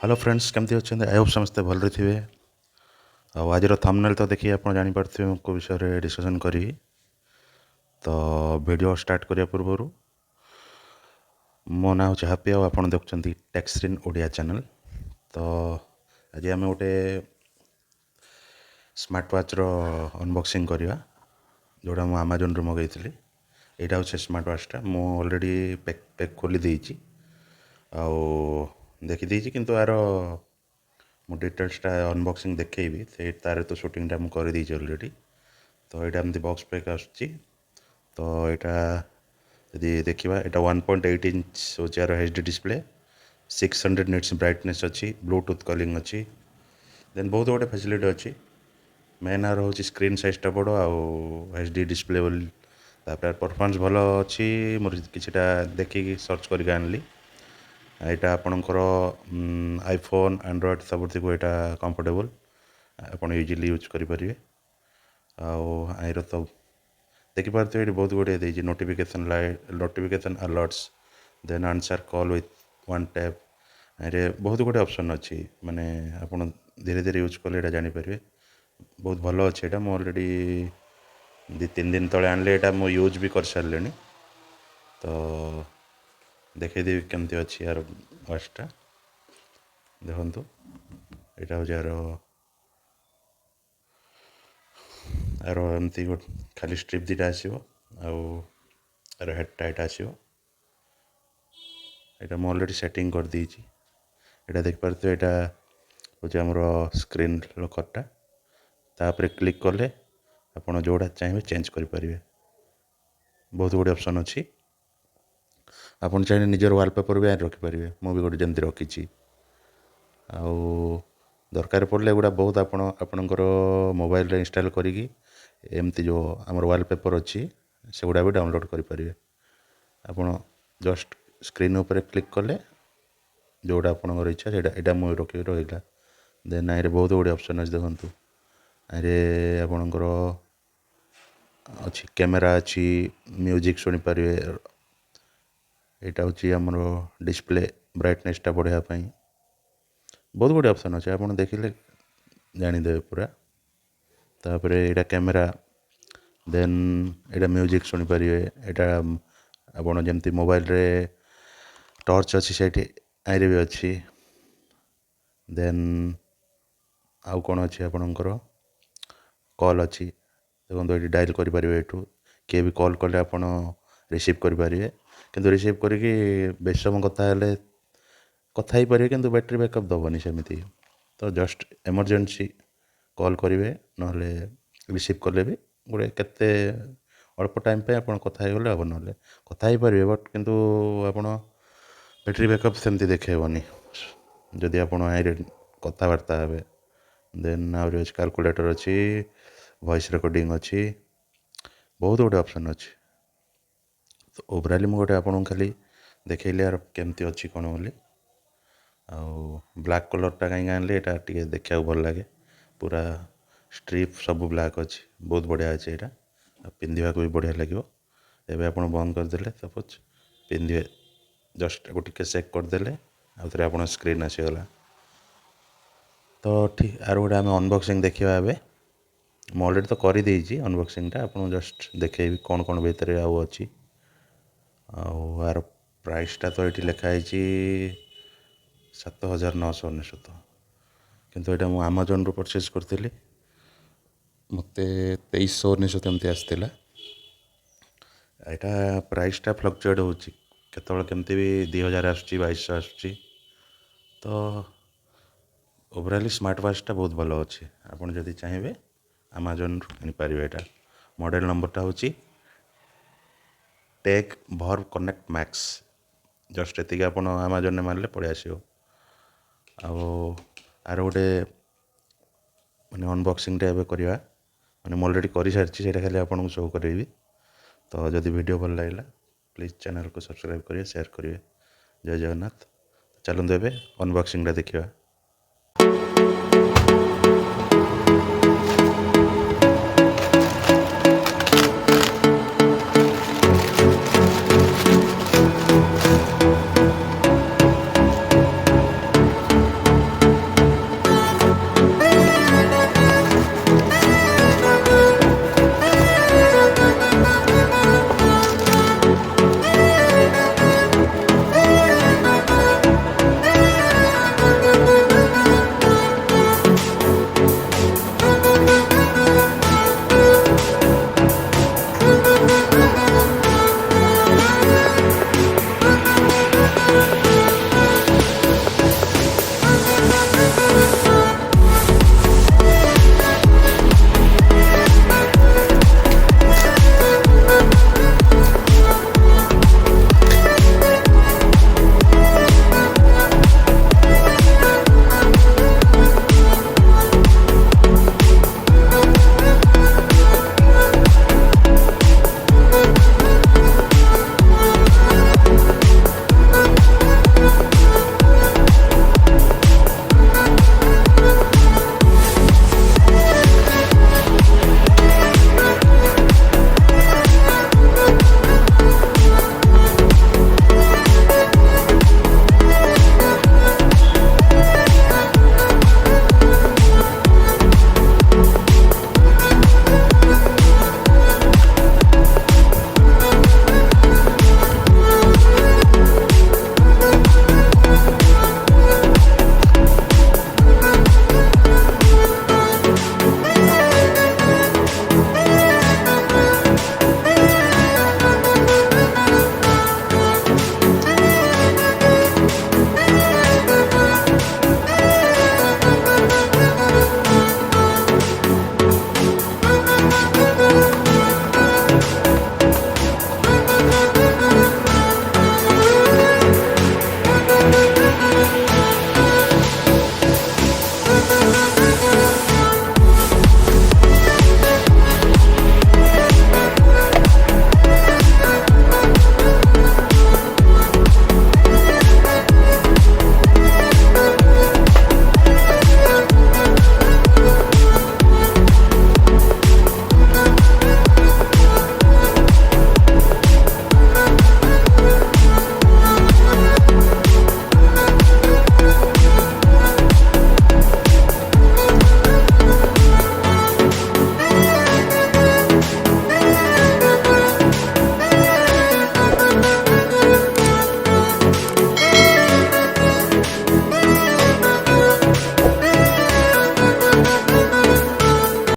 Hello friends केमती अच्छे I hope समस्ते भल थे आज थंबनेल तो देखिए आप जानीपे मैं को विषय डिस्कसन करी तो वीडियो स्टार्ट करिया पूर्व मो ना हूँ हैप्पी आप देखुं टेक श्रिन ओडिया चैनल। तो आज आम गोटे स्मार्ट वाच रो अनबॉक्सिंग करवा जोड़ा मुझे अमेजन रू मगैली। यहाँ हूँ स्मार्ट वाचटा मु ऑलरेडी पैक खोली देची आउ देखी किंतु यार मु डिटेल्सटा अनबॉक्सिंग देखेबी से तार तो शूटिंगटा मुझे कर देची ऑलरेडी। तो यहाँ एमती बॉक्स पैक आसुची। तो यहाँ यदि देखा यहाँ 1.8 इंच हूँ यार H D display 600 nits brightness अच्छी ब्लूटूथ कॉलिंग अच्छी देन बहुत गुटे फैसिलिटी अच्छी। मेन आर हूँ स्क्रीन साइजटा बड़ एच डी डिस्प्ले बोली परफॉर्मेंस भल अच्छी मोर किछिटा देखिकी सर्च करके आनली। यहाँ आपणकर आईफोन एंड्रॉयड सबुति को यहाँ कंफर्टेबल आप इजिली यूज करेंगे। आईर तो देखिपे ये बहुत गुड़े देती notification light notification alerts then answer call with one tap ये बहुत गुड़े ऑप्शन अच्छी माने आप धीरे धीरे यूज कले यहाँ जानीपर बहुत भल अच्छे। यहाँ मुझे ऑलरेडी 2-3 दिन तले आनले यहाँ मु यूज भी कर सारे। तो देखेदेवी केमती अच्छी यार वाचटा देखु यहाँ हूँ यार यार एमती गोटे खाली स्ट्रिप दीटा आसो आर हेडटा यहाँ आसो यहाँ मुझे ऑलरेडी सेटिंग कर देची। यहाँ देखिपे यहाँ हूँ आमर स्क्रीन लॉकरटा तापर क्लिक कले आप जोड़ा चाहिए चेंज करेंगे। बहुत गुड़े ऑप्शन अच्छी आप चाहिए निजर वालपेपर भी रखिपारे मुझे गोटे जमी रखी दरकार पड़े एगुड़ा बहुत आपणकर मोबाइल रे इंस्टॉल करी एमती जो आमर वालपेपर अच्छी से गुड़ा भी डाउनलोड करेंगे। आप जस्ट स्क्रीन उपर क्लिक कले जोड़ा आपंकर इच्छा से यहाँ मुझे रखी रहा देन आई बहुत गुड़े ऑप्शन अच्छे देखु आई आपणकर अच्छी कैमेरा अच्छी म्यूजिक शुणी पारे। यहाँ हूँ आमर डिस्प्ले ब्राइटनेसटा बढ़ापी बहुत गुड़े ऑप्शन अच्छे आप देखिले जानीदे पूरा। तापर यहाँ कैमेरा देन यहाँ म्यूजिक शुणी पारे यहाँ आप जमती मोबाइल रे टॉर्च अच्छी से आईरे भी अच्छी देन आउ कौन अच्छी आपणकर कॉल अच्छी देखो ये डायल करेंगे एठू किए भी कॉल कले आप रिसीव करेंगे किंतु रिसीव करके बेस समय कथा ही पारे किंतु बैटरी बैकअप दबनी सेमती। तो जस्ट इमरजेंसी कॉल करेंगे ना रिसीव कले भी गोटे केते अल्प टाइम पे आप कथा गले हम ना कथा ही पारे बट किंतु आप बैटरी बैकअप सेमती देखेबनी जदि आप कथबार्ता हे देन आज कैलकुलेटर अच्छी वॉइस रिकॉर्डिंग अच्छी बहुत गुटे ऑप्शन अच्छी। तो ओवराली मुझे आपको खाली देखली यार केमती अच्छी कौन बोली ब्लैक कलरटा कहीं आनली यहाँ टे देखा भल लगे पूरा स्ट्रिप सब ब्लैक अच्छी बहुत बढ़िया अच्छे यहाँ पिंधा भी बढ़िया लगे। एवं आप बंद करदे सपोज पिंधे जस्ट टे चेक करदे आउे आप स्क्रीन आसीगला। तो ठीक आर गोटे आम अनबॉक्सिंग देखा ए मुझे ऑलरेडी तो कर देची अनबॉक्सिंगटा आप जस्ट देखेबी कौन कौन भीतर आउ अच्छी आर प्राइसटा तो ये लिखाई 7,999 किंतु यहाँ मुझे अमेजन रू परचेज करी मत 2399 एमती आसाला। यहाँ प्राइसटा फ्लक्चुएट होते केमती भी 2000 आसूँ 2200 आसूँ। तो ओवराली स्मार्ट वाचटा बहुत भल अच्छे आप जदि चाहिए अमेजन किनीपारे। यहाँ मॉडल नंबरटा हूँ tag verve connect max just ये आप अमेजन मारे पड़े आसो आर गोटे मैंने अनबॉक्सिंगटा एवं करवा मैंने ऑलरेडी कर सारी से खाली आपको शो करेबी। तो जदि वीडियो भल लगा प्लीज़ चैनल को सब्सक्राइब करेंगे शेयर करेंगे। जय जगन्नाथ चलते एवं अनबॉक्सिंगटा देखा।